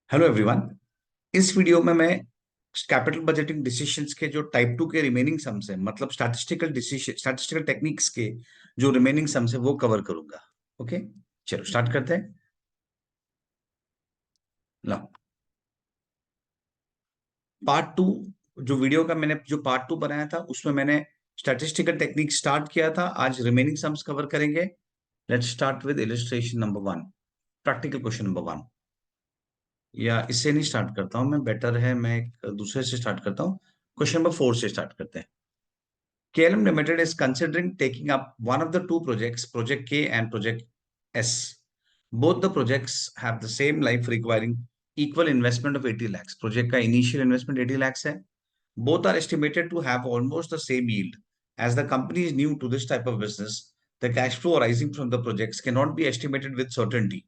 Hello everyone. इस video में मैं कैपिटल बजटिंग डिसीजंस के जो टाइप टू के रिमेनिंग सम्स है, मतलब स्टैटिस्टिकल टेक्निक्स के जो रिमेनिंग सम्स है वो कवर करूंगा। ओके, चलो स्टार्ट करते हैं। लो, पार्ट टू, जो वीडियो का मैंने जो पार्ट टू बनाया था उसमें मैंने स्टैटिस्टिकल टेक्निक स्टार्ट किया था। आज रिमेनिंग सम्स कवर करेंगे। Let's start with illustration number one, practical question number one. या इससे नहीं स्टार्ट करता हूं मैं, बेटर है मैं एक दूसरे से स्टार्ट करता हूँ। क्वेश्चन नंबर फोर से स्टार्ट करते हैं। KLM Limited is considering taking up one of the two projects, Project K and Project S. Both the projects have the same life requiring equal investment of 80 lakhs. Project का initial investment 80 lakhs है. Both are estimated to have almost the same yield. As the company is new to this type of business, the cash flow arising from the projects cannot be estimated with certainty.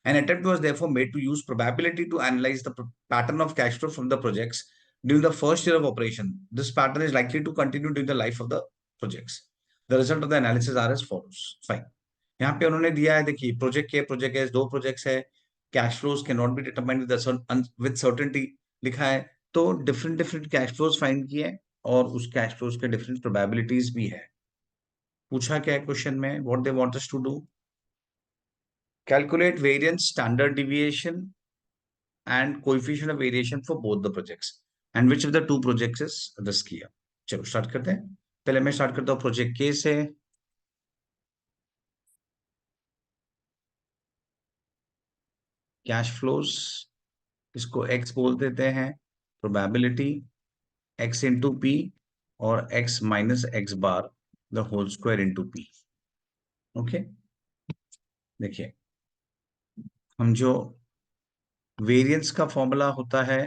An attempt was therefore made to use probability to analyze the pattern of cash flow from the projects during the first year of operation. This pattern is likely to continue during the life of the projects. The result of the analysis are as follows. Fine. यहाँ पे उन्होंने दिया है, देखिए project के project है, दो projects है, cash flows can not be determined with certainty लिखा है। तो different different cash flows find किए और उस कैश फ्लोज के डिफरेंट प्रोबेबिलिटीज भी है। पूछा क्या है क्वेश्चन में, what they want us to do, calculate variance standard deviation and coefficient of variation for both the projects and which of the two projects is riskier। चलो start करते हैं। पहले मैं स्टार्ट करता हूँ प्रोजेक्ट के से। कैश फ्लोज, इसको एक्स बोल देते हैं, प्रोबेबिलिटी एक्स इंटू पी और X minus x bar the whole square into P. Okay, देखिए हम जो वेरिएंस का फॉर्मूला होता है,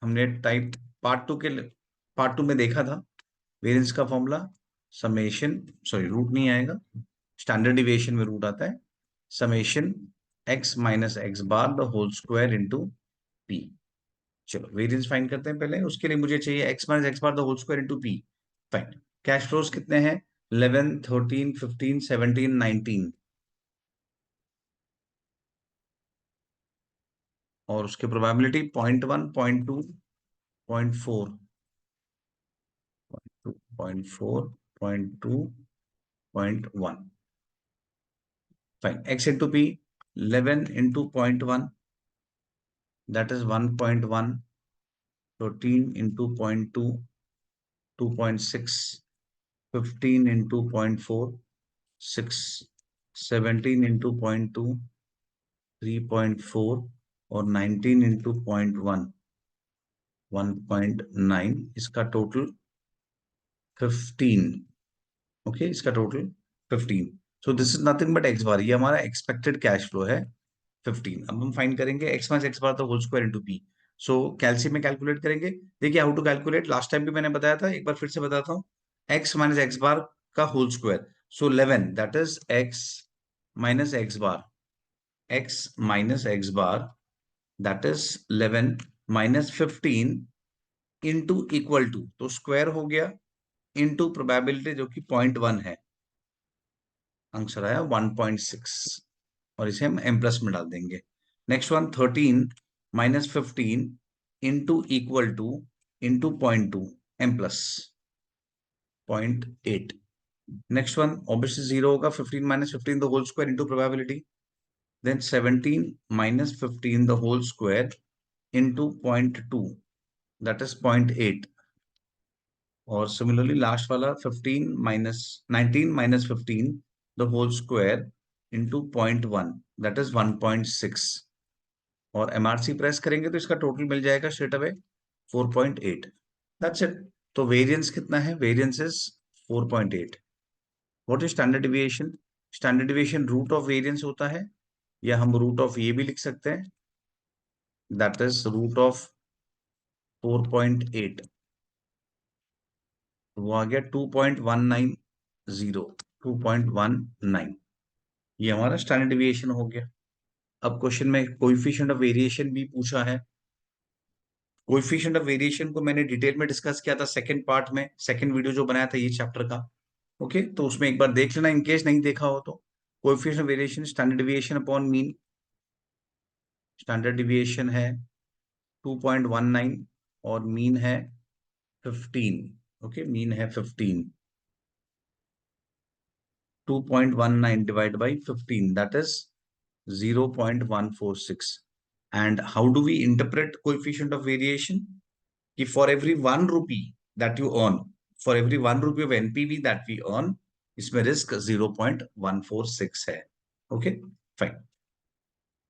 हमने टाइप पार्ट टू में देखा था। वेरिएंस का फॉर्मूला समेशन, सॉरी रूट नहीं आएगा, स्टैंडर्ड डिविएशन में रूट आता है, summation x minus x bar the whole square into p. चलो वेरिएंस फाइंड करते हैं पहले, उसके लिए मुझे चाहिए x minus x bar the whole square into p. Fine. Cash flows कितने हैं, 11, 13, 15, 17, 19 और उसके probability 0.1, 0.2, 0.4, 0.4, 0.2, 0.1। Fine, x into p 11 into 0.1 that is 1.1, 13 into 0.2, 2.6, 15 into 0.4, 6, 17 into 0.2, 3.4 और 19 into 0.1, 1.9। इसका टोटल 15। ओके, इसका total 15। So this is nothing but x bar, ये हमारा expected cash flow है 15। अब हम फाइंड करेंगे x minus x bar the whole square into p. So कैलसी में कैलकुलेट करेंगे। देखिए how to calculate, last time भी मैंने बताया था, एक बार फिर से बताता हूँ। एक्स माइनस एक्स बार का whole square, so 11 that is x minus x bar, x minus x bar that is 11 minus 15 into equal to, तो स्क्वायर हो गया, इंटू प्रोबेबिलिटी जो कि 0.1 है, आंसर आया 1.6 और इसे हम एम प्लस में डाल देंगे। Next one 13 minus 15 into equal to into 0.2 m plus 0.8। Next one obviously zero होगा, 15 minus 15 the whole square into probability, then 17 minus 15 the whole square into 0.2 that is 0.8। और सिमिलरली लास्ट वाला 19 minus 15 the whole square into 0.1 that is 1.6 और MRC press करेंगे तो इसका total मिल जाएगा straight away 4.8। That's it. तो वेरिएंस कितना है, variance is 4.8। What is standard deviation, standard deviation root of variance होता है, या हम रूट ऑफ ये भी लिख सकते हैं, दैट इज रूट ऑफ 4.8, वो आ गया 2.190, 2.19। ये हमारा स्टैंडर्ड डिविएशन हो गया। अब क्वेश्चन में कोएफिशिएंट ऑफ वेरिएशन भी पूछा है। कोएफिशिएंट ऑफ वेरिएशन को मैंने डिटेल में डिस्कस किया था सेकंड पार्ट में, सेकंड वीडियो जो बनाया था ये चैप्टर का। ओके, तो उसमें एक बार देख लेना, इनकेस नहीं देखा हो तो। Coefficient of variation standard deviation upon mean, standard deviation है 2.19 और मीन है 15. ओके, मीन है 15. 2.19 divided by 15, that is 0.146. And how do we interpret coefficient of variation? कि for every 1 rupee that you earn, for every 1 rupee of NPV that we earn, इसमें risk 0.146 है. Okay, fine.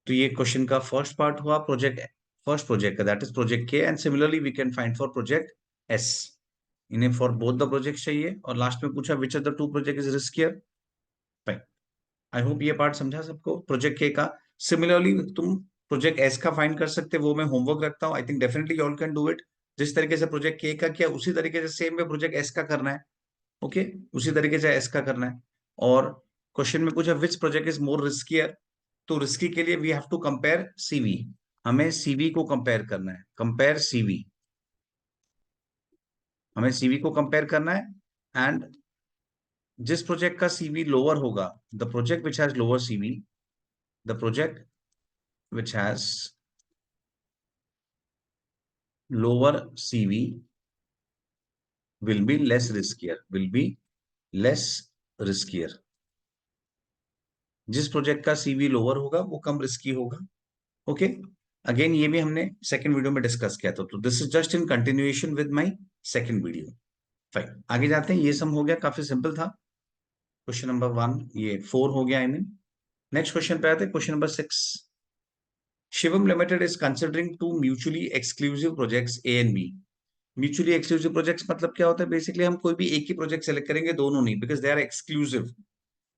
तो ये question का first part हुआ project, first project का, that is project K. And similarly we can find for project S. इन्हें for both the project चाहिए. और लास्ट में पूछा which of the two project is riskier. Fine. I hope ये part समझा सबको project के का. सिमिलरली तुम प्रोजेक्ट एस का फाइंड कर सकते, वो मैं होमवर्क रखता हूँ. I think definitely all can do it. जिस तरीके से प्रोजेक्ट के का किया उसी तरीके से सेम वे प्रोजेक्ट एस का करना है. ओके, उसी तरीके से एस का करना है. और क्वेश्चन में पूछा which project is more riskier. तो रिस्की के लिए we have to compare CV. हमें सीवी को कंपेयर करना है. कंपेयर सीवी, हमें सीवी को कंपेयर करना है. एंड जिस प्रोजेक्ट का सीवी लोअर होगा, the project which has lower CV, the project which has lower CV will be less riskier, will be less riskier. जिस प्रोजेक्ट का सीवी लोअर होगा वो कम रिस्की होगा. ओके, अगेन ये भी हमने सेकंड वीडियो में डिस्कस किया था. तो this is just in continuation with my second video. Fine, आगे जाते हैं. ये सम हो गया, काफी सिंपल था. क्वेश्चन नंबर 1 ये 4 हो गया. आई मीन नेक्स्ट क्वेश्चन पे आते हैं. Question number 6. Shivam Limited is considering two mutually exclusive projects A and B. Mutually exclusive projects मतलब क्या होता है? बेसिकली हम कोई भी एक ही प्रोजेक्ट सेलेक्ट करेंगे, दोनों नहीं, because they are exclusive.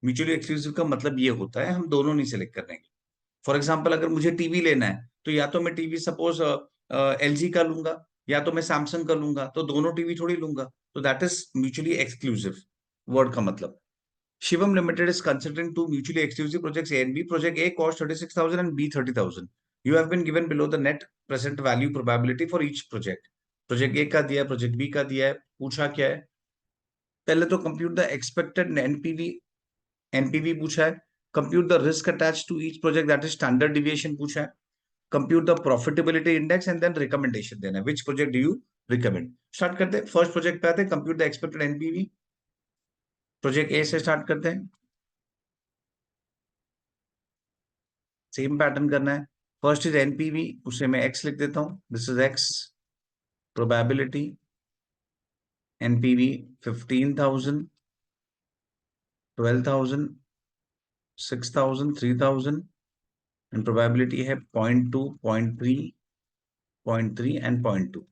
Mutually exclusive का मतलब ये होता है हम दोनों नहीं सिलेक्ट करेंगे. फॉर एग्जाम्पल अगर मुझे टीवी लेना है तो या तो मैं टीवी सपोज एलजी का लूंगा या तो मैं सैमसंग का लूंगा, तो दोनों टीवी थोड़ी लूंगा. तो that is mutually exclusive word का मतलब. Shivam Limited is considering two mutually exclusive projects A and B. Project A cost 36,000 and B 30,000. You have been given below the net present value probability for each project. Project A का दिया है, project B का दिया है. पूछा क्या है? पहले तो compute the expected NPV, NPV पूछा है. Compute the risk attach to each project, that is standard deviation पूछा है. Compute the profitability index and then recommendation देना है. Which project do you recommend? Start करते हैं फर्स्ट प्रोजेक्ट पे आते हैं. Compute the expected NPV. Project A से स्टार्ट करते हैं. सेम पैटर्न करना है. फर्स्ट इज एनपीवी, उसे मैं एक्स लिख देता हूं. This is x. Probability NPV 15,000, 12,000, 6,000, 3,000. And probability है 0.2, 0.3, 0.3 and 0.2.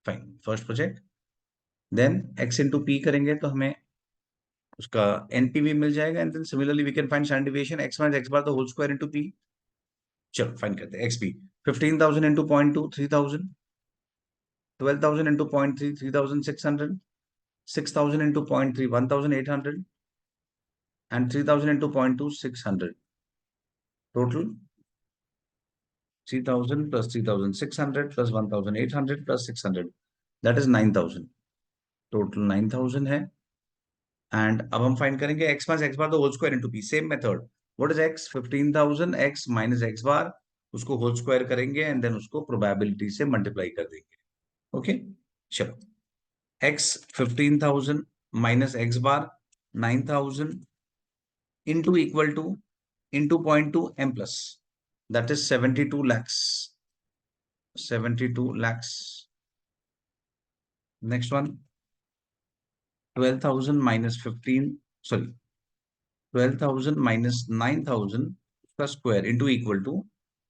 Fine, first project. Then x into p करेंगे तो हमें उसका एनपीवी मिल जाएगा. And then similarly we can find standard deviation x minus x bar the whole square into p. चलो fine करते हैं. X p 15,000 into 0.2 3,000, 12,000 into 0.3 3,600, 6,000 into 0.3 1,800 and 3,000 into 0.2 600. Total 3,000 plus 3,600 plus 1,800 plus 600, that is 9,000. Total 9,000 है. And अब हम find करेंगे x minus x bar the whole square into p. Same method. What is x? 15,000 x minus x bar, उसको whole square करेंगे and then उसको probability से multiply कर देंगे. ओके, चलो. x 15,000 minus x bar 9,000 into equal to into 0.2 m plus, that is 72 lakhs. 72 lakhs. Next one, 12,000 minus 15, sorry, 12,000 minus 9,000 plus square into equal to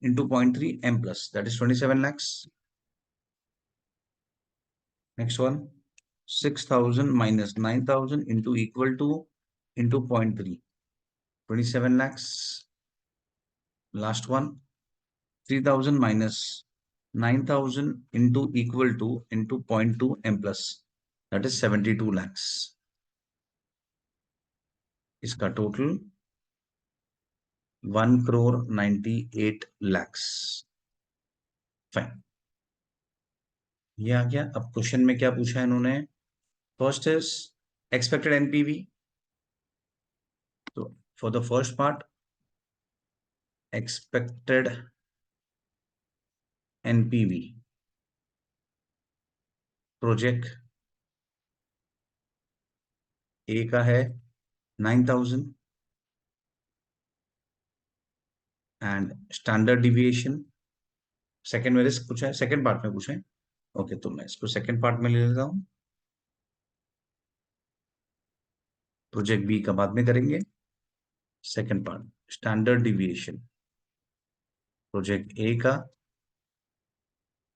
into 0.3 m plus, that is 27 lakhs. Next one, 6,000 minus 9,000 into equal to into 0.3, 27 lakhs. Last one, 3,000 minus 9,000 into equal to into 0.2 m plus, that is 72 lakhs. इसका total 1,98 lakhs. Fine, ये आ गया. अब question में क्या पूछा है इन्होंने? First is expected NPV. तो for the first part expected NPV project A का है 9,000 एंड स्टैंडर्ड डिविएशन सेकेंड में रिस्क पूछा है, सेकेंड पार्ट में पूछा है। ओके, तो मैं इसको सेकेंड पार्ट में ले लेता हूं। प्रोजेक्ट बी का बाद में करेंगे। Second part standard deviation project A का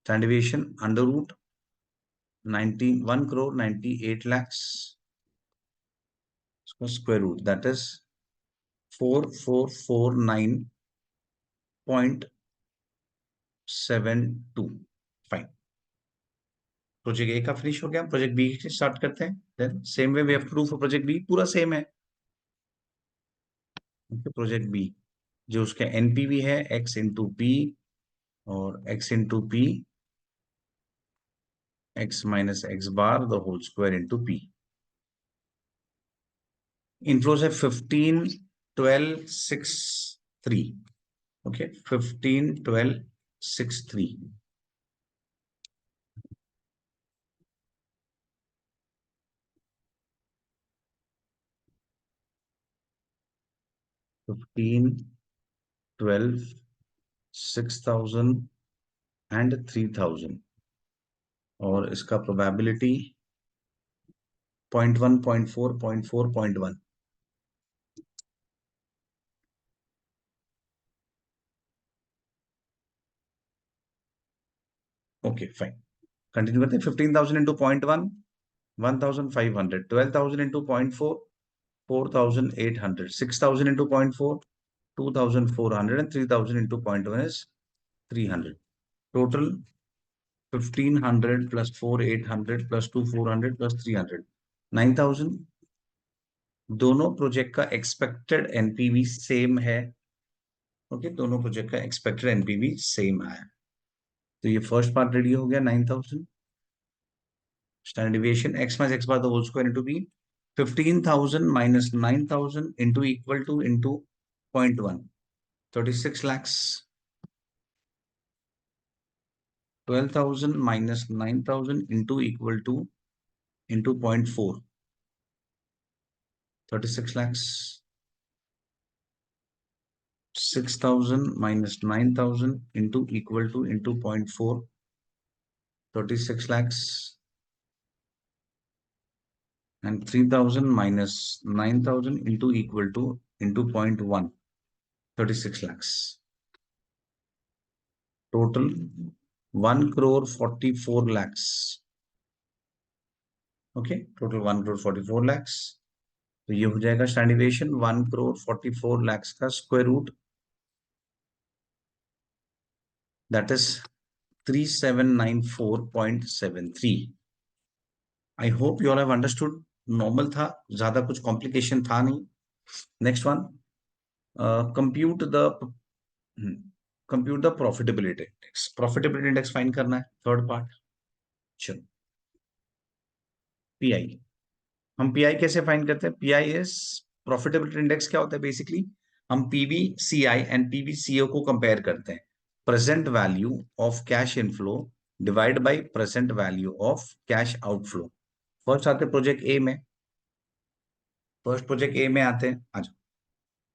standard deviation under root 91 crore 98 lakhs square root that is 4449.72। Fine, project A का फिनिश हो गया। प्रोजेक्ट बी से स्टार्ट करते हैं। Then same way we have to do for project B, पूरा same है। Project B जो उसका एनपीवी है एक्स इंटू पी और x into p x minus x bar the whole square into p. Inflows है 15 12 6 3। Okay, 15 12 6 3। 15 12 6,000 and 3,000 और इसका probability 0.1 0.4 0.4 0.1। Okay fine, continue करते हैं। 15,000 into 0.1 1,500, 12,000 into 0.4 4,800, 6,000 into 0.4 2,400 and 3,000 into 0.1 is 300. Total 1,500 plus 4,800 plus 2,400 plus 300 9,000। दोनों project का expected NPV same है। Okay, दोनों project का एक्सपेक्टेड एनपीवी सेम आया। तो ये फर्स्ट पार्ट रेडी हो गया 9,000। Standard deviation x minus x bar the whole square into b 15,000 minus 9,000 into equal to into 0.1 36 lakhs 12,000 minus 9,000 into equal to into 0.4 36 lakhs 6,000 minus 9,000 into equal to into 0.4 36 lakhs and 3,000 minus 9,000 into equal to into 0.1 36 lakhs. Total 1 crore 44 lakhs. Okay, total 1 crore 44 lakhs. तो ये हो जाएगा standard deviation 1 crore 44 lakhs का square root that is 3794.73। I hope you all have understood. Normal था, ज्यादा कुछ complication था नहीं। Next one, compute the profitability index. Profitability index find करना है, थर्ड पार्ट। चलो, पीआई हम पीआई कैसे फाइंड करते हैं? PI is profitability index. क्या होता है बेसिकली? हम पीवीसीआई एंड पीवीसीओ को कंपेयर करते हैं। Present value of cash inflow divide by present value of cash outflow. First आते प्रोजेक्ट ए में, फर्स्ट प्रोजेक्ट ए में आते हैं। आज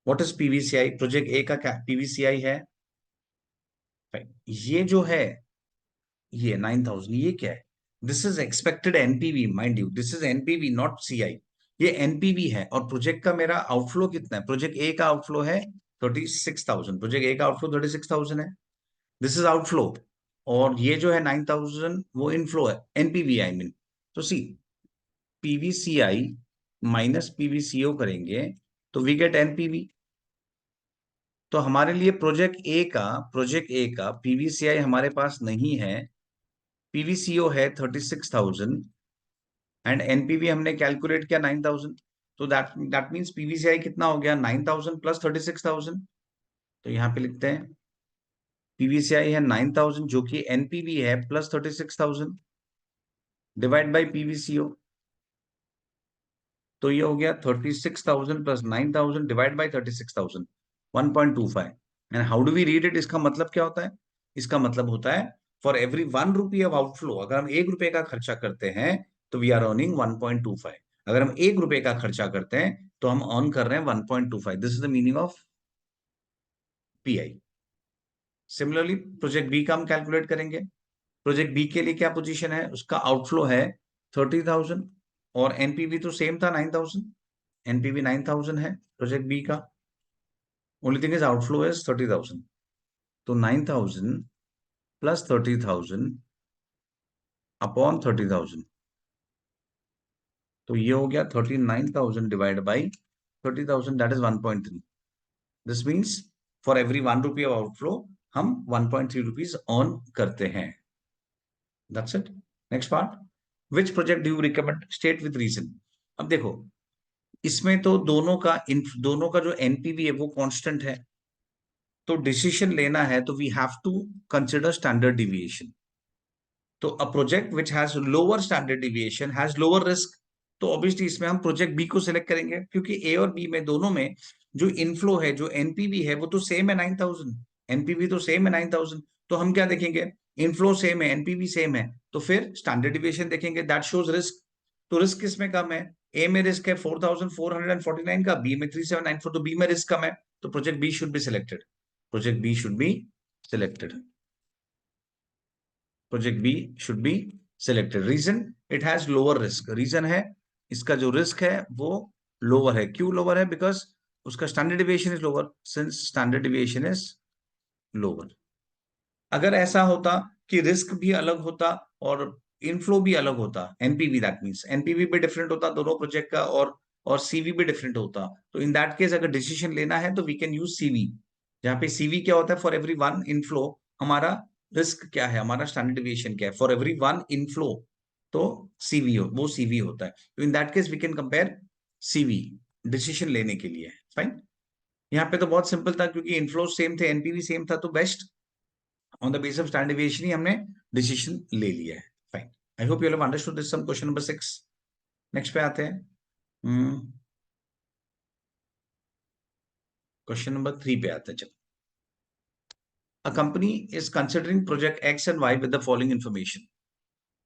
what is PVCI? Project A का क्या पीवीसीआई है? ये जो है ये 9,000, ये क्या है? This is expected NPV, mind you, this is NPV not CI. ये एनपीवी है और प्रोजेक्ट का मेरा आउटफ्लो कितना है? प्रोजेक्ट ए का आउटफ्लो है 36,000। प्रोजेक्ट ए का आउटफ्लो 36,000 है, दिस इज आउटफ्लो। और ये जो है 9,000 वो इनफ्लो है, एनपीवी आई मीन। तो सी, पीवीसीआई माइनस पीवीसीओ करेंगे तो वी गेट एनपीवी। तो हमारे लिए प्रोजेक्ट ए का पीवीसीआई हमारे पास नहीं है, पीवीसीओ है 36,000 एंड एनपीवी हमने कैलकुलेट किया 9,000। तो दैट मींस पीवीसीआई कितना हो गया? 9,000 प्लस 36,000। तो यहाँ पे लिखते हैं पीवीसीआई है 9,000 जो कि एनपीवी है प्लस 36,000 डिवाइड बाय पीवीसीओ। तो ये हो गया 36,000 plus 9,000 divide by 36,000 1.25। And how do we read it? इसका मतलब क्या होता है? इसका मतलब होता है for every 1 rupee of outflow, अगर हम 1 रुपए का खर्चा करते हैं तो वी आर अर्निंग 1.25। अगर हम 1 रुपए का खर्चा करते हैं तो हम अर्न कर रहे हैं 1.25। This is the meaning of PI. Similarly project B का हम कैलकुलेट करेंगे। प्रोजेक्ट बी के लिए क्या पोजीशन है, उसका आउटफ्लो है 30,000 और एनपीवी तो सेम था 9,000। एनपीवी 9,000 है प्रोजेक्ट बी का, only thing is outflow is 30,000। तो 9,000 प्लस 30,000 अपॉन 30,000, तो ये हो गया 39,000 divide by 30,000, that is 1.3। This means for every 1 rupee of outflow हम 1.3 रुपीज अर्न करते हैं। That's it. Next part, which project do you recommend, state with reason. अब देखो इसमें तो दोनों का जो एनपीवी है वो कांस्टेंट है, तो डिसीजन लेना है तो we have to consider standard deviation. तो a project which has lower standard deviation has lower risk, तो ऑब्वियसली इसमें हम प्रोजेक्ट बी को सिलेक्ट करेंगे, क्योंकि ए और बी में दोनों में जो इनफ्लो है, जो एनपीवी है वो तो सेम है 9,000। एनपीवी तो सेम है 9,000, तो हम क्या देखेंगे, इनफ्लो सेम है, एनपीवी सेम है, तो फिर स्टैंडर्ड डिविएशन देखेंगे, दैट शोज रिस्क। तो रिस्क किसमें कम है, ए में रिस्क है 4,449 का, बी में 3,794, तो बी में रिस्क कम है, तो project B should be selected. Project B should be selected. Project B should be selected. Reason, it has lower risk. Reason है इसका जो रिस्क है वो लोअर है। क्यों लोअर है, बिकॉज उसका standard deviation is lower, since standard deviation is lower. अगर ऐसा होता कि रिस्क भी अलग होता और इनफ्लो भी अलग होता, एनपीवी, दैट मींस एनपीवी भी डिफरेंट होता दोनों प्रोजेक्ट का, और सीवी भी डिफरेंट होता, तो इन दैट केस अगर डिसीजन लेना है तो वी कैन यूज सीवी। जहां पे सीवी क्या होता है, फॉर एवरी वन इनफ्लो हमारा रिस्क क्या है, हमारा स्टैंडर्ड डिविएशन क्या है, फॉर एवरी वन इनफ्लो तो सीवी वो सीवी होता है, तो in that case we can compare CV decision लेने के लिए। फाइन। यहाँ पे तो बहुत सिंपल था, क्योंकि इनफ्लो सेम थे, एनपीवी सेम था, तो best on the base of standard deviation ही हमने डिसीजन ले लिया है। Fine. I hope you have understood this sum. Question number 6। Next पे आते हैं। क्वेश्चन नंबर 3 पे आते हैं। चलो, a company is considering project X and Y with the following information.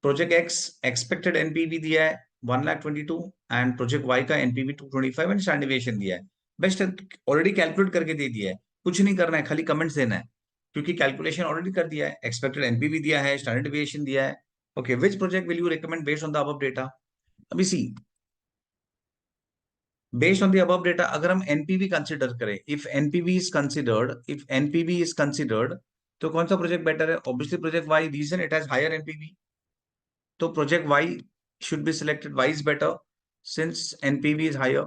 Project x expected NPV दिया है 1,22,000 एंड प्रोजेक्ट वाई का एनपीवी 225 एंड स्टैंडर्ड डिविएशन दिया है। बेस्ट ऑलरेडी कैलकुलेट करके दे दिया है, कुछ नहीं करना है, खाली कमेंट्स देना है, क्योंकि कैलकुलेशन ऑलरेडी कर दिया है। एक्सपेक्टेड एनपीवी दिया है, स्टैंडर्ड डिविएशन दिया है। Okay, which project will you recommend based on the above data. अभी see, based on the above data अगर हम एनपीवी कंसिडर करें, इफ एनपीवी इज कंसिडर्ड, तो कौन सा प्रोजेक्ट बेटर है, obviously project Y. Reason, it has higher NPV, तो project Y should be selected. Y is better since NPV is higher.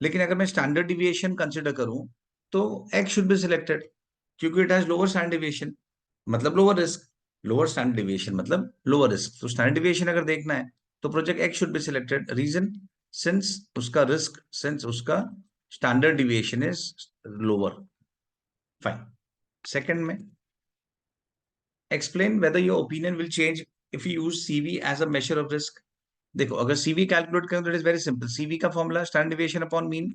लेकिन अगर मैं स्टैंडर्ड डिविएशन कंसिडर करूं तो X should be selected, क्योंकि it has lower standard deviation मतलब lower risk, lower standard deviation मतलब lower risk, तो standard deviation अगर देखना है तो project X should be selected. Reason, since उसका standard deviation is lower. Fine. Second में, explain whether your opinion will change if you use CV as a measure of risk. देखो, अगर CV calculate करें तो it is very simple. CV का formula standard deviation upon mean.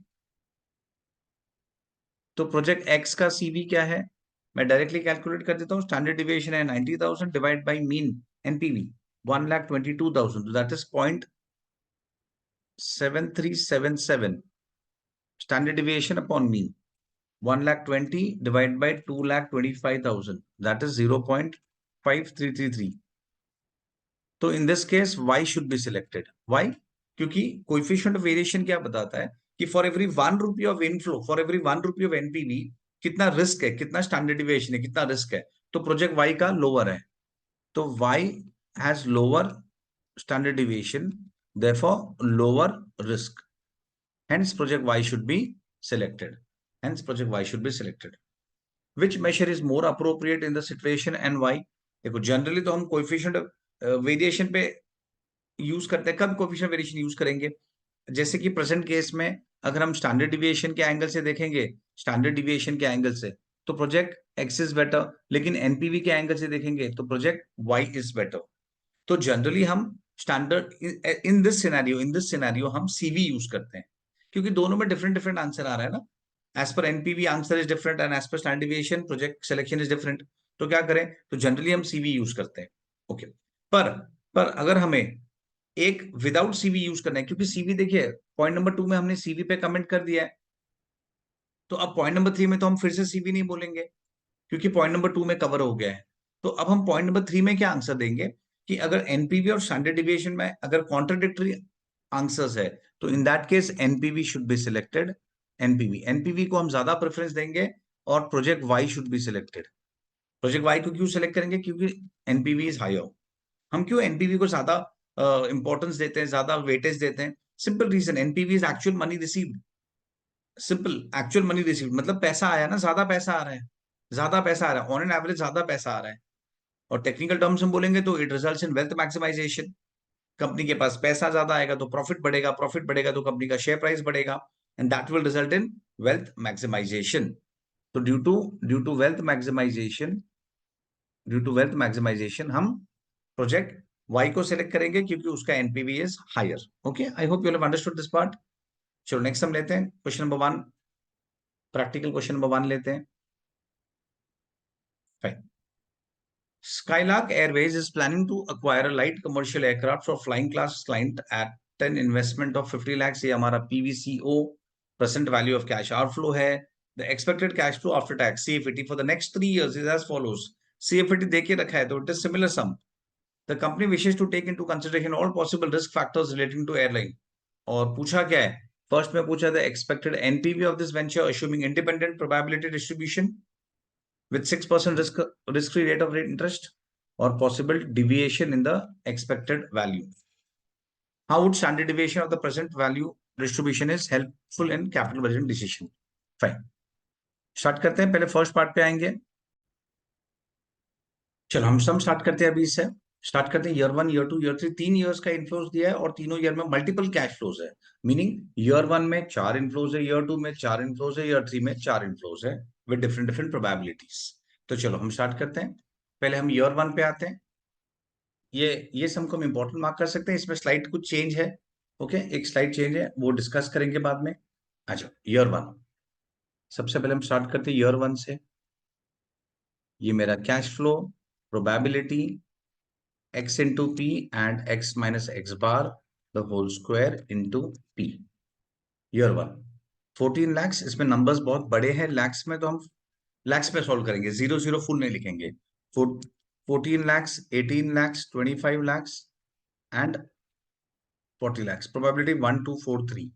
तो project x का CV क्या है, मैं डायरेक्टली कैलकुलेट कर देता हूँ। स्टैंडर्ड डिविएशन है 90,000 divide by mean NPV 1,22,000, that is 0.7377। Standard deviation upon mean 1,20,000 divide by 2,25,000, that is 0.5333। तो in this case y should be selected. Why? क्योंकि कोएफिशिएंट ऑफ वेरिएशन क्या बताता है कि for every 1 rupee of inflow, for every 1 rupee of NPV कितना risk है, कितना standard deviation है, कितना रिस्क है, तो प्रोजेक्ट y का लोअर है, तो y has lower standard deviation, therefore lower risk, hence project y should be selected. Hence project y should be selected. Which measure is more appropriate in the situation and why? देखो, generally तो हम coefficient variation पे use करते हैं। कब coefficient variation use करेंगे, जैसे कि प्रेजेंट केस में अगर हम स्टैंडर्ड डिविएशन के एंगल से देखेंगे, स्टैंडर्ड डिविएशन के एंगल से तो प्रोजेक्ट एक्स इज बेटर, लेकिन एनपीवी के एंगल से देखेंगे तो प्रोजेक्ट वाई इज बेटर। तो जनरली हम स्टैंडर्ड इन दिस सिनेरियो हम सीवी यूज करते हैं, क्योंकि दोनों में डिफरेंट डिफरेंट आंसर आ रहा है ना। एज पर NPV answer is different and as पर standard deviation project selection is different. तो क्या करें, तो जनरली हम सीवी यूज करते हैं। ओके, पर अगर हमें एक विदाउट सीवी यूज करना है, क्योंकि सीवी देखिए पॉइंट नंबर 2 में हमने सीवी पे कमेंट कर दिया है, तो अब पॉइंट नंबर 3 में तो हम फिर से सीवी नहीं बोलेंगे क्योंकि पॉइंट नंबर 2 में कवर हो गया है। तो अब हम पॉइंट नंबर 3 में क्या आंसर देंगे कि अगर एनपीवी और स्टैंडर्ड डिविएशन में अगर कॉन्ट्राडिक्टरी आंसर्स है तो in that case NPV should be selected. NPV को हम ज्यादा प्रेफरेंस देंगे और project Y should be selected. Project Y को क्यों सिलेक्ट करेंगे, क्योंकि एनपीवी इज हायर। हम क्यों एनपीवी को ज्यादा इंपॉर्टेंस देते हैं, ज्यादा वेटेज देते हैं? Simple reason, NPV is actual money received. Simple, actual money received मतलब पैसा आया ना, ज्यादा पैसा आ रहा है, ज्यादा पैसा आ रहा है, ऑन एन एवरेज ज्यादा पैसा आ रहा है। और टेक्निकल टर्म्स हम बोलेंगे तो it results in wealth maximisation. Company के पास पैसा ज्यादा आएगा तो प्रॉफिट बढ़ेगा, प्रॉफिट बढ़ेगा तो कंपनी का शेयर प्राइस बढ़ेगा, and that will result in wealth maximisation. तो ड्यू टू वेल्थ मैक्सिमाइजेशन, हम प्रोजेक्ट वाई को सिलेक्ट करेंगे क्योंकि उसका NPV is higher. Okay, I hope you have understood this part. चलो नेक्स्ट हम लेते हैं question number 1, practical question number 1 लेते हैं। फाइन। Skylark Airways is planning to acquire a light commercial aircraft for flying class client at an investment of 50 lakhs. ये हमारा PVCO, present value of cash outflow है। The expected cash flow after tax CFT for the next 3 years is as follows. CFT देके रखा है तो it is similar sum. The company wishes to take into consideration all possible risk factors relating to airline. और पूछा क्या है, first में पूछा the expected NPV of this venture assuming independent probability distribution with 6% risk-free rate of interest or possible deviation in the expected value. How would standard deviation of the present value distribution is helpful in capital budget decision? Fine. Start करते हैं, पहले first part पे आएंगे। चलो हम सम start करते हैं अभी इससे। स्टार्ट करते हैं ईयर 1, ईयर 2, ईयर 3, 3 ईयर्स का इनफ्लोज दिया है और तीनों ईयर में मल्टीपल कैश फ्लोज है। मीनिंग ईयर 1 में 4 इनफ्लोज है, ईयर 2 में 4 इनफ्लोज है, ईयर 3 में 4 इनफ्लोज है विद डिफरेंट डिफरेंट प्रोबेबिलिटीज। तो चलो हम स्टार्ट करते हैं। पहले हम ईयर 1 पे आते हैं। ये सम को हम इंपॉर्टेंट मार्क कर सकते हैं, इसमें स्लाइड कुछ चेंज है। ओके, एक स्लाइड चेंज है, वो डिस्कस करेंगे बाद में। अच्छा, ईयर 1 सबसे पहले हम स्टार्ट करते हैं ईयर 1 से। ये मेरा cash flow probability x into p and x minus x bar the whole square into p. Year 1 14 lakhs, इसमें नंबर्स बहुत बड़े हैं लैक्स में, तो हम लैक्स में सॉल्व करेंगे, 0 0 फुल नहीं लिखेंगे। 14 lakhs, 18 lakhs, 25 lakhs and 40 lakhs. Probability 1, 2, 4, 3.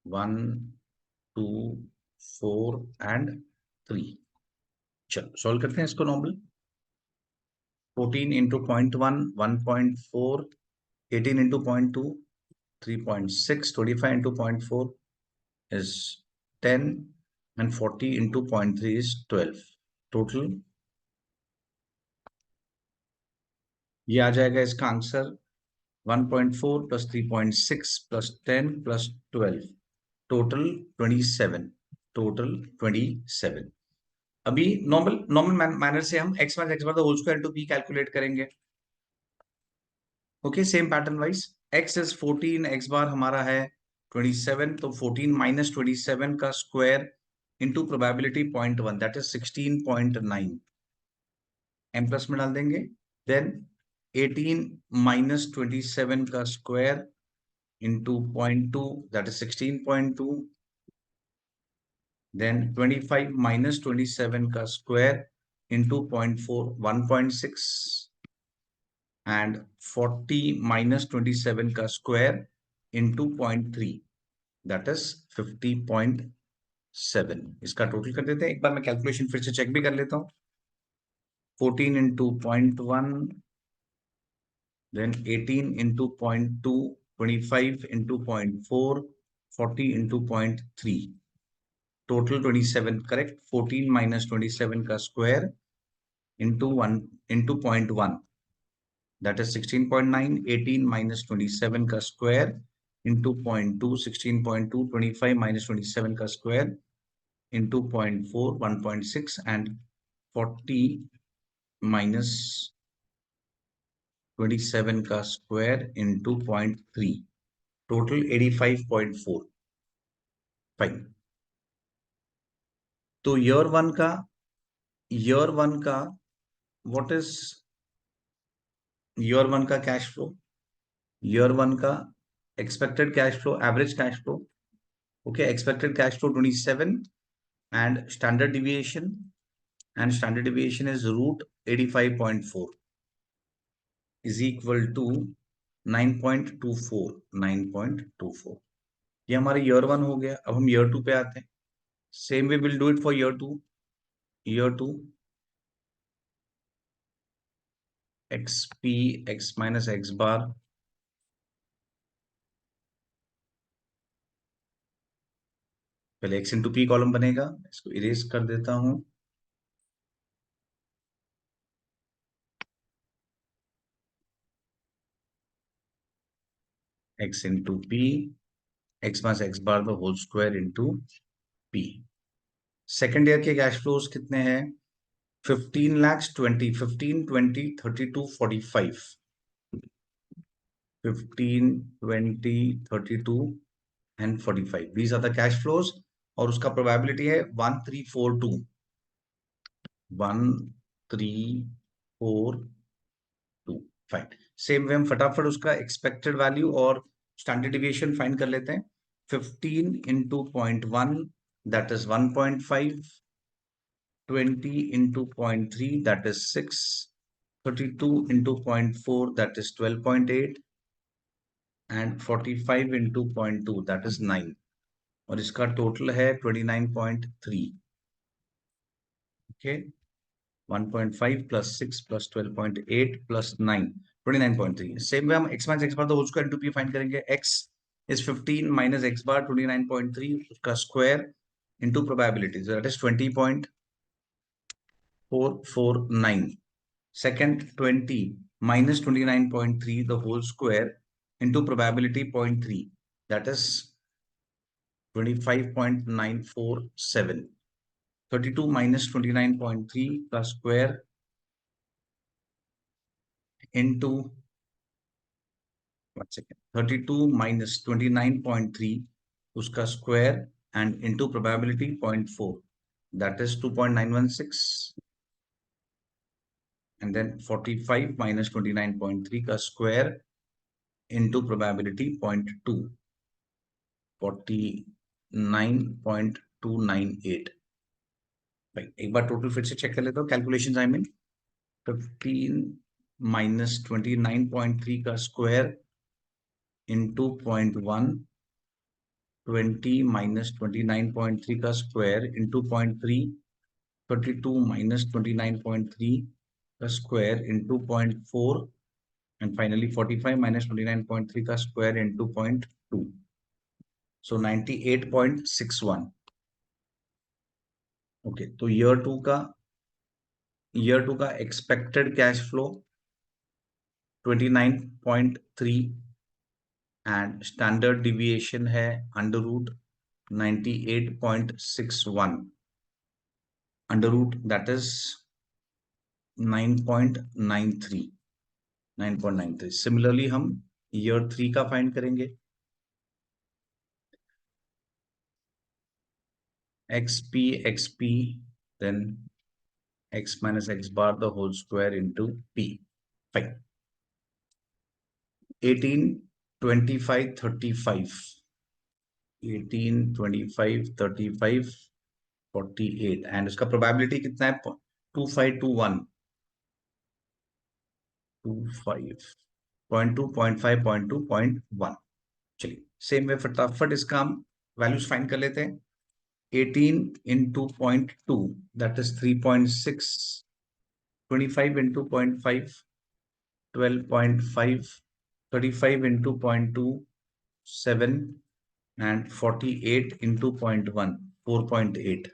1, 2, 4 and 3. चलो सॉल्व करते हैं इसको normal. 14 into 0.1 1.4, 18 into 0.2 3.6, 25 into 0.4 is 10 and 40 into 0.3 is 12. Total ये आ जाएगा इसका answer 1.4 plus 3.6 plus 10 plus 12, total 27। Total 27। अभी नॉर्मल नॉर्मल मैनर से हम x minus x bar the whole square into p calculate करेंगे। Okay, same pattern wise. x is 14, x bar हमारा है 27, तो 14 माइनस 27 का square into probability 0.1 that is 16.9, m plus में डाल देंगे। देन 18 माइनस 27 का square into 0.2 that is 16.2, then 25 minus 27 का square into 0.4 1.6 and 40 minus 27 का square into 0.3 that is 50.7। इसका टोटल कर देते हैं, एक बार मैं कैलकुलेशन फिर से चेक भी कर लेता हूँ। 14 into 0.1, then 18 into 0.2, 25 into 0.4, 40 into 0.3, total 27, correct? 14 minus 27 का square into 1 into 0.1 that is 16.9, 18 minus 27 का square into 0.2, 16.2, 25 minus 27 का square into 0.4 1.6 and 40 minus 27 का square into 0.3, total 85.4। फाइन। तो ईयर 1 का ईयर वन का व्हाट इज ईयर वन का cash flow, year one का expected cash flow, average cash flow. Okay, expected cash flow 27 and standard deviation is root 85.4 is equal to 9.24. 9.24 ये हमारे year one हो गया. अब हम ईयर टू पे आते हैं. Same way will do it for year two. Year two x p x minus x bar, पहले एक्स इंटू पी कॉलम बनेगा. इसको इरेज कर देता हूं. X into p x minus x bar the whole square into p. Second year के cash flows कितने हैं? 15 lakhs 20, 15, 20, 32, 45. 15, 20, 32 and 45. These are the cash flows. और उसका प्रोबेबिलिटी है 1342. 1342. फाइन. सेम वे हम फटाफट उसका एक्सपेक्टेड वैल्यू और स्टैंडर्ड डिविएशन फाइंड कर लेते हैं. 15 into 0.1 that is 1.5. 20 into 0.3 that is 6. 32 into 0.4 that is 12.8 and 45 into 0.2 that is 9 और इसका टोटल है 29.3. Okay, 1.5 plus 6 plus 12.8 plus 9, 29.3. Same way हम x माइनस एक्स बार तो उसको इनटू p फाइंड करेंगे. x is 15 minus x bar 29.3 उसका square into probability that is 20.449. Second, 20 minus 29.3 the whole square into probability 0.3 that is 25.947. 32 minus 29.3 का square into 32 minus 29.3 उसका square and into probability 0.4 that is 2.916. and then 45 minus 29.3 का square into probability 0.2, 49.298. भाई एक बार total फिर से check कर लेता हूँ कैलकुलेशन. आई मीन 15 माइनस 29.3 का स्क्वायर इंटू 0.1, 20 माइनस 29.3 का स्क्वायर इंटू 0.3, 32 माइनस 29.3 का square into 0.4 and finally 45 minus 29.3 का स्क्वायर इंटू 0.2. सो 98.61. ओके, तो ईयर टू का expected cash flow 29.3 and standard deviation है under root 98.61. Under root that is 9.93. 9.93. Similarly हम year three का find करेंगे. X p then x minus x bar the whole square into p. Fine. 18, 25, 35. 18, 25, 35, 48 and उसका probability कितना है? 2521. 25.2, 0.5, 0.2, 0.1. चलिए same way फटाफट इसका हम वैल्यूज फाइंड कर लेते हैं. 18 into 0.2 that is 3.6. 25 into 0.5 12.5. 35 into 0.2 7 and 48 into 0.1 4.8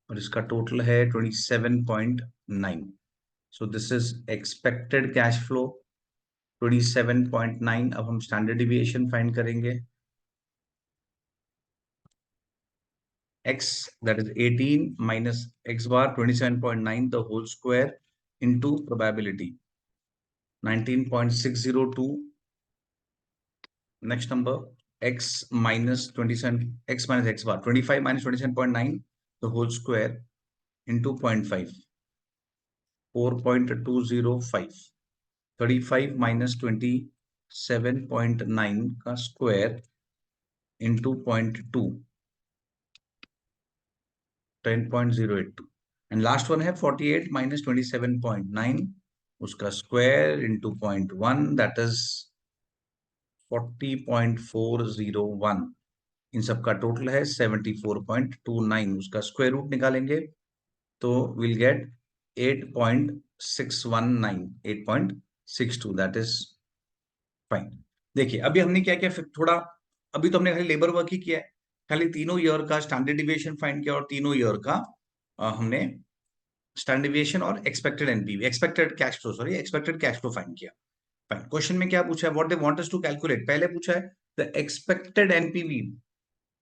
और इसका टोटल है 27.9. सो this is expected cash flow 27.9. अब हम स्टैंडर्ड डिविएशन फाइंड करेंगे. x that is 18 minus x bar 27.9 the whole square into probability 19.602. next number x minus 27 x minus x bar 25 minus 27.9 the whole square into 0.5, 4.205, 35 minus 27.9 का square into 0.2, 10.082, and last one है 48 minus 27.9, उसका square into 0.1, that is 40.401। इन सब का total है 74.29, उसका square root निकालेंगे तो will get 8.619, 8.62, that is fine. देखिए अभी हमने क्या किया, फिर थोड़ा अभी तो हमने खाली लेबर वर्क ही किया है, खाली तीनों ईयर का स्टैंडर्ड डिविएशन फाइंड किया और तीनों ईयर का हमने स्टैंडर्ड डिविएशन और expected NPV, expected cash flow, sorry expected cash flow find किया। फाइन, क्वेश्चन में क्या पूछा है, what they want us to calculate, पहले पूछा है the expected NPV,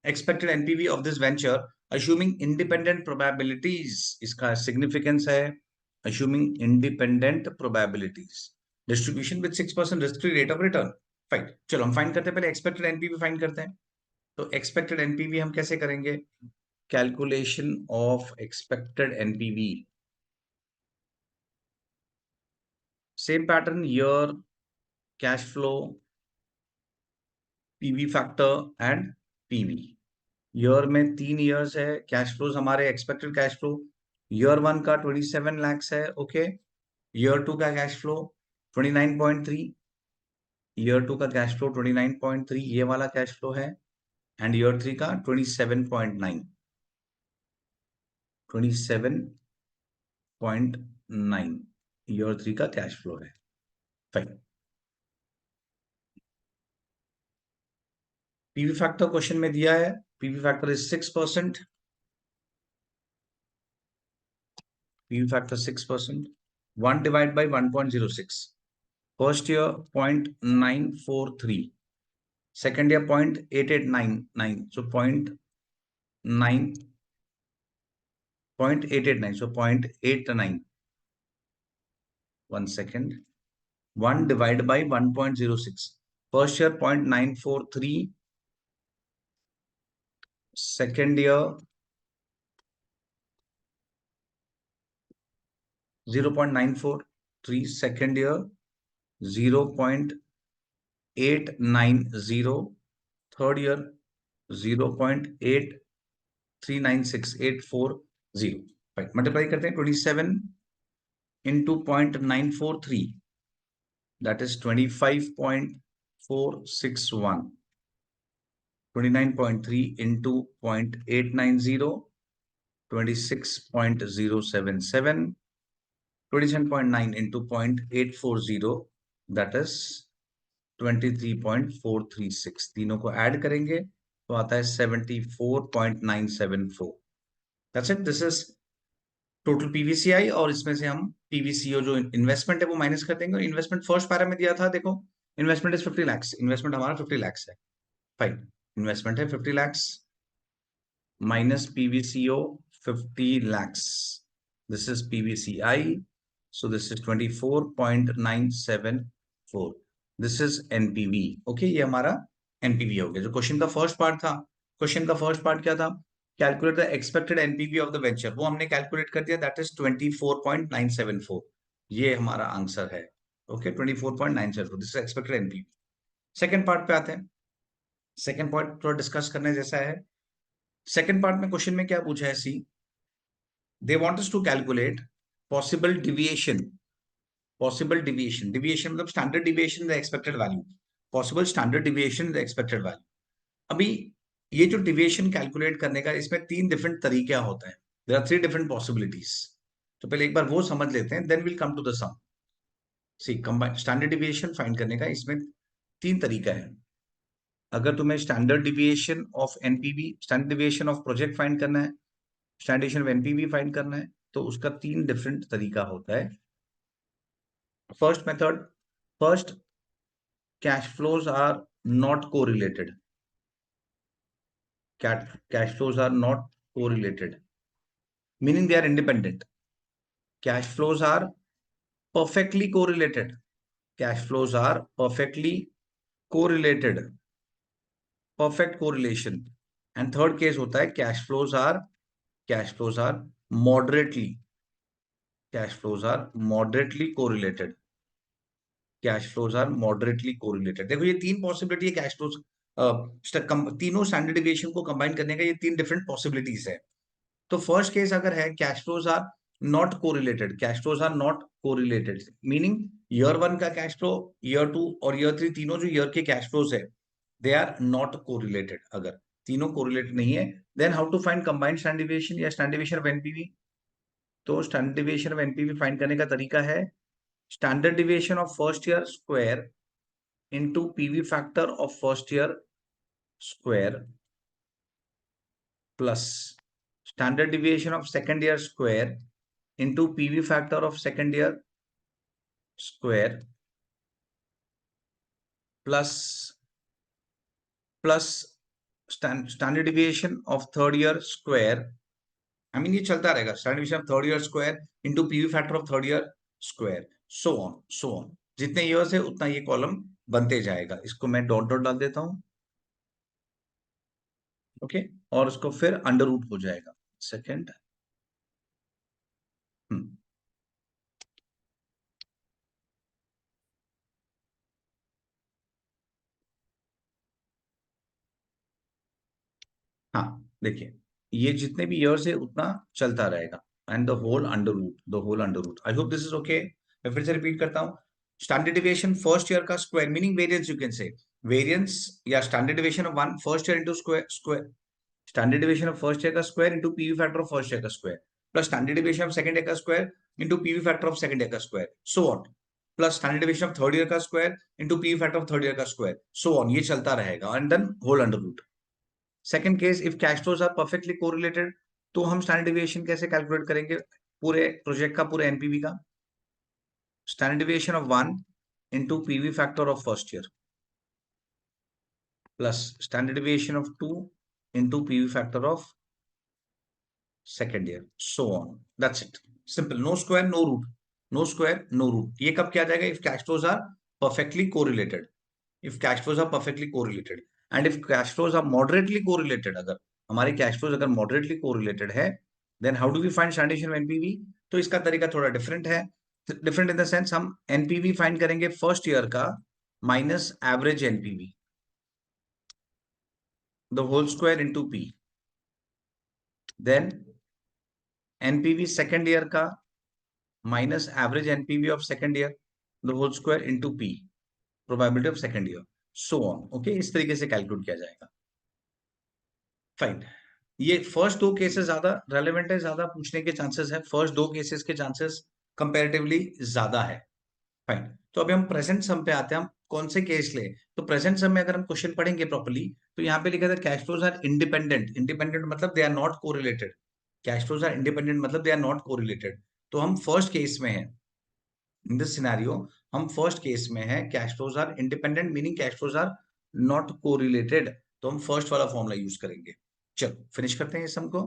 expected NPV of this venture assuming independent probabilities, इसका significance है assuming independent probabilities, distribution with 6% risk free rate of return। Fine, चलो हम फाइंड करते हैं, पहले expected NPV फाइंड करते हैं। तो expected NPV हम कैसे करेंगे, calculation of expected NPV, same pattern, year, cash flow, PV factor and PV। Year में 3 ईयर्स है, कैश फ्लोज हमारे एक्सपेक्टेड कैश फ्लो ईयर 1 का 27 lakhs है, ओके। ईयर 2 का कैश फ्लो 29.3, ईयर 2 का कैश फ्लो 29.3 ये वाला कैश फ्लो है, एंड ईयर 3 का 27.9, 27.9 ईयर 3 का कैश फ्लो है। फाइन, पीवी फैक्टर क्वेश्चन में दिया है, PV factor is 6%, PV factor 6%, 1 divide by 1.06, first year 0.943, second year 0.8899, so 0.889, so 0.89, 1 second, 1 divided by 1.06, first year 0.943, second year 0.943, second year 0.890, third year 0.8396840, right, multiply करते हैं 27 into 0.943, that is 25.461, 29.3 into 0.890, 26.077, 27.9 into 0.840, that is 23.436, तीनों को add करेंगे तो आता है 74.974। That's it, this is total PVCI, और इसमें से हम पीवीसीओ जो इन्वेस्टमेंट है वो माइनस कर देंगे। और इन्वेस्टमेंट फर्स्ट पैरा में दिया था, देखो इन्वेस्टमेंट इज 50 lakhs, इन्वेस्टमेंट हमारा 50 lakhs है। फाइन, इन्वेस्टमेंट है 50 lakhs minus PVCO 50 lakhs. This is PVCI. So this is 24.974. This is NPV. Okay, ये हमारा NPV हो गया। जो क्वेश्चन का फर्स्ट पार्ट था, क्वेश्चन का फर्स्ट पार्ट क्या था, calculate the expected NPV of the venture, वो हमने कैलकुलेट कर दिया, दैट इज 24.974, ये हमारा आंसर है। Okay, 24.974, this is expected NPV. Second part पे आते हैं, सेकंड पार्ट थोड़ा डिस्कस करने जैसा है। सेकंड पार्ट में क्वेश्चन में क्या पूछा है, see they want us to calculate possible deviation, possible deviation, deviation मतलब standard deviation the expected value, possible standard deviation the expected value. अभी ये जो डिविएशन कैलकुलेट करने का, इसमें 3 डिफरेंट तरीके होते हैं, देयर आर 3 डिफरेंट पॉसिबिलिटीज। तो पहले एक बार वो समझ लेते हैं, then will come to the sum. See combine standard deviation find करने का इसमें 3 तरीका है। अगर तुम्हें standard deviation of NPV, standard deviation of project find करना है, standard deviation of NPV find करना है, तो उसका 3 डिफरेंट तरीका होता है। First method, first, cash flows are not correlated, cash flows are not correlated, meaning they are independent. Cash flows are perfectly correlated, cash flows are perfectly correlated, perfect correlation। and third case होता है cash flows are moderately, cash flows are moderately correlated. Cash flows are moderately correlated. देखो ये तीन possibility है cash flows, तीनों standard deviation को combine करने का, ये तीन डिफरेंट पॉसिबिलिटीज है। तो फर्स्ट केस अगर है cash flows are not correlated, cash flows are not correlated meaning year one का कैश फ्लो, ईयर टू और ईयर थ्री तीनों जो ईयर के कैश फ्लोज है दे आर नॉट कोरिलेटेड। अगर तीनों कोरिलेटेड नहीं है then how to find combined standard deviation या स्टैंडर्ड डेविएशन ऑफ एनपीवी। तो standard deviation of NPV find करने का तरीका है standard deviation of first year square into PV factor of first year square plus standard deviation of second year square into PV factor of second year square plus standard deviation of third year square। I mean ये चलता रहेगा, standard deviation of third year square into PV factor of third year square, so on जितने years है उतना ये column बनते जाएगा। इसको मैं डॉट डॉट डाल देता हूं, ओके और उसको फिर अंडर रूट हो जाएगा सेकेंड। हाँ देखिए ये जितने भी ईयर्स है उतना चलता रहेगा and the whole under root, the whole under root. I hope this is okay. मैं फिर से रिपीट करता हूँ, स्टैंडर्ड डिविएशन फर्स्ट ईयर का square meaning variance, you can say variance या standard deviation of one first year into square standard deviation of first year का square into PV factor of first year का square plus standard deviation of second year का square into PV factor of second year का square so on plus standard deviation of third year का square into PV factor of third year का square so on, ये चलता रहेगा and then whole under root. Second case if cash flows are perfectly correlated, तो हम standard deviation कैसे calculate करेंगे पूरे प्रोजेक्ट का, पूरे एनपीवी का। Standard deviation of 1 into PV factor of first year plus standard deviation of 2 into PV factor of second year so on, that's it, simple, no square no root, no square no root. ये कब किया जाएगा? If cash flows are perfectly correlated, if cash flows are perfectly correlated and if cash flows are moderately correlated, अगर हमारे cash flows अगर moderately correlated है then how do we find standard deviation of NPV? तो इसका तरीका थोड़ा different है, different in the sense हम एनपीवी फाइंड करेंगे फर्स्ट ईयर का minus average NPV the whole square into p, then NPV second year का minus average NPV of second year the whole square into p probability of second year so on. Okay इस तरीके से calculate किया जाएगा। Fine, ये first दो cases ज्यादा relevant है, ज्यादा पूछने के चांसेस है, फर्स्ट दो केसेस के चांसेस कंपैरेटिवली ज्यादा है। फाइन, तो अभी हम प्रेजेंट सम पे आते हैं, हम कौन से केस ले। तो प्रेजेंट सम में अगर हम क्वेश्चन पढ़ेंगे प्रॉपर्ली तो यहाँ पे लिखा था cash flows are independent, independent मतलब they are not correlated, cash flows are independent मतलब दे आर नॉट कोरिलेटेड। तो हम फर्स्ट केस में है, इन दिस सिनेरियो हम फर्स्ट केस में है cash flows are independent meaning cash flows are not correlated, तो हम फर्स्ट वाला फॉर्मूला यूज करेंगे। चलो फिनिश करते हैं इस सम को।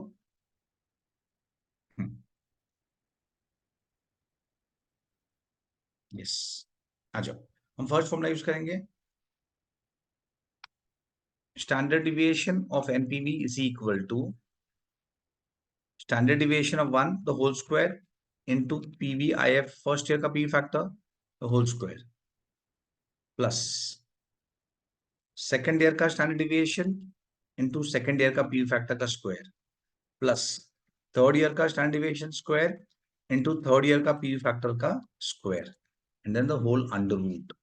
यस आ जाओ, हम फर्स्ट फॉर्मूला यूज करेंगे, standard deviation of NPV is equal to standard deviation of 1 the whole square into PVIF first year का P factor the whole square plus second year का standard deviation into second year का P factor का square plus third year का standard deviation square into third year का P factor का square and then the whole under root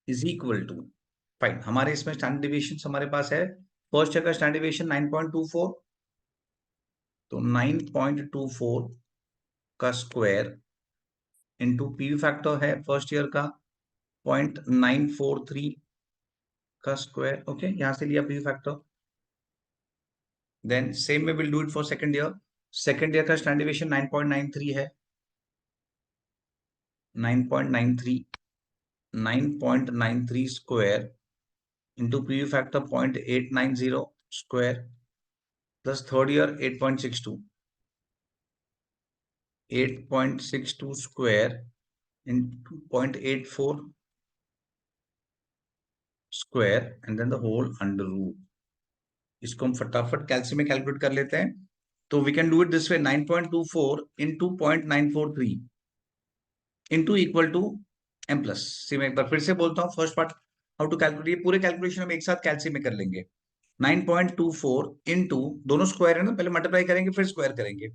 is equal to. Fine, हमारे इसमें standard deviation हमारे पास है फर्स्ट ईयर का स्टैंडर्ड डिविएशन 9.24, तो 9.24 का स्क्वायर इनटू पी फैक्टर है फर्स्ट ईयर का 0.943 का स्क्वायर, ओके यहां से लिया पी फैक्टर। देन सेम में will do it for second year, second year का स्टैंडर्ड डिविएशन 9.93 है, 9.93, 9.93 square into P factor 0.890 square plus third year 8.62, 8.62 square into 0.84 square and then the whole under root. इसको हम फटाफट कैल्सी में calculate कर लेते हैं, तो we can do it this way, 9.24 into 0.943 into equal to m plus. मैं एक बार फिर से बोलता हूँ, first part how to calculate, ये पूरे कैलकुलेशन हम एक साथ कैलसी में कर लेंगे। 9.24 इंटू, दोनों स्क्वायर है ना, पहले मल्टीप्लाई करेंगे फिर स्क्वायर करेंगे।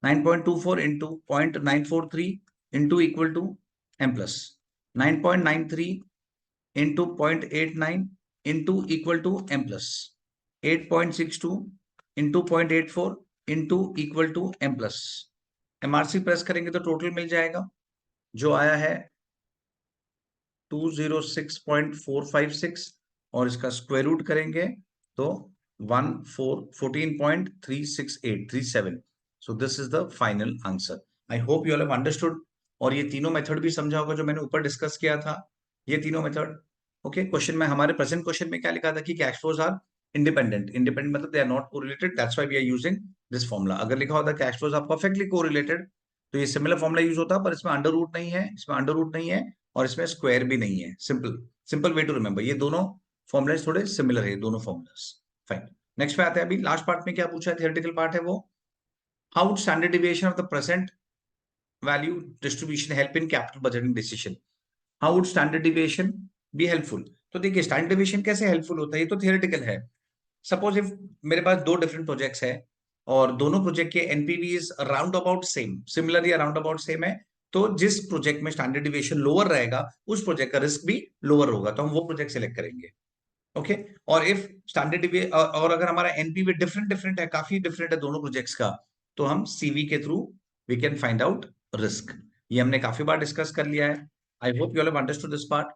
9.24 into 0.943 into equal to m plus. 9.93 into 0.89 into equal to m plus. 8.62 into 0.84 into equal to m plus. MRC press करेंगे तो टोटल मिल जाएगा, जो आया है 206.456, और इसका स्क्वायर रूट करेंगे तो 14.36837। सो this is the final answer. I hope you all have understood. और ये तीनों मेथड भी समझा होगा जो मैंने ऊपर डिस्कस किया था, ये तीनों मेथड। ओके, क्वेश्चन में, हमारे प्रेजेंट क्वेश्चन में क्या लिखा था कि cash flows are independent. Independent मतलब they are not correlated, that's why we are using this formula. अगर लिखा होता cash flows are perfectly correlated तो ये सिमिलर फॉर्मूला यूज होता, पर इसमें अंडर रूट नहीं है, इसमें अंडर रूट नहीं है और इसमें स्क्वायर भी नहीं है। Simple simple way to remember, ये दोनों फॉर्मुलाज थोड़े सिमिलर है, दोनों फॉर्मुलाज। फाइन, नेक्स्ट पे आते हैं। अभी लास्ट पार्ट में क्या पूछा है, थियोरेटिकल पार्ट है वो, how would standard deviation of the present value distribution help in capital budgeting decision. How would standard deviation be helpful. तो देखिए स्टैंडर्ड डिविएशन कैसे हेल्पफुल होता है, ये तो थियोरेटिकल है। सपोज इफ मेरे पास दो डिफरेंट प्रोजेक्ट्स है और दोनों प्रोजेक्ट के NPVs round about same, similar या राउंड अबाउट सेम है, तो जिस प्रोजेक्ट में स्टैंडर्ड डिविएशन लोअर रहेगा उस प्रोजेक्ट का रिस्क भी लोअर होगा, तो हम वो प्रोजेक्ट सेलेक्ट करेंगे। ओके, और इफ स्टैंडर्ड डिविएशन और अगर हमारा एनपीवी डिफरेंट डिफरेंट है, काफी डिफरेंट है दोनों प्रोजेक्ट्स का, तो हम सीवी के through we can find out risk. ये हमने काफी बार डिस्कस कर लिया है। I hope you all have understood this part.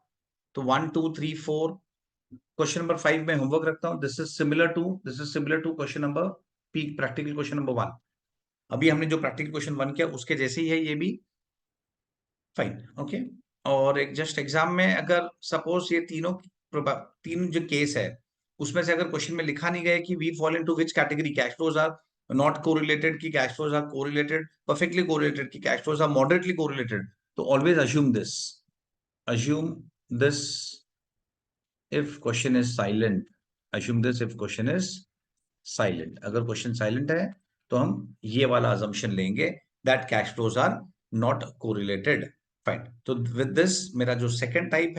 तो 1 2 3 4, क्वेश्चन नंबर 5 में होमवर्क रखता हूं, this is similar to question number P, practical question number 1। अभी हमने जो प्रैक्टिकल क्वेश्चन 1 किया उसके जैसे ही है ये भी। Fine, okay. और एक जस्ट एग्जाम में अगर सपोज ये तीन जो केस है उसमें से अगर क्वेश्चन में लिखा नहीं गया कि we fall into which category, cash flows are not correlated की cash flows are correlated, perfectly correlated की cash flows are moderately correlated, तो always assume this if question is silent, assume this if question is silent। अगर question silent है तो हम ये वाला assumption लेंगे that cash flows are not correlated। Fine, तो with this मेरा जो सेकंड टाइप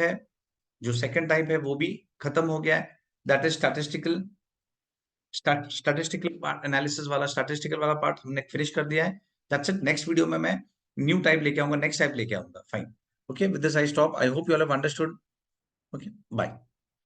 है वो भी खत्म हो गया है, that is statistical part, analysis वाला स्टैटिस्टिकल वाला पार्ट हमने फिनिश कर दिया है। That's it. नेक्स्ट वीडियो में मैं न्यू टाइप लेके आऊंगा, नेक्स्ट टाइप लेके आऊंगा। Fine, okay, with this I stop. I hope you all have understood. Okay, bye.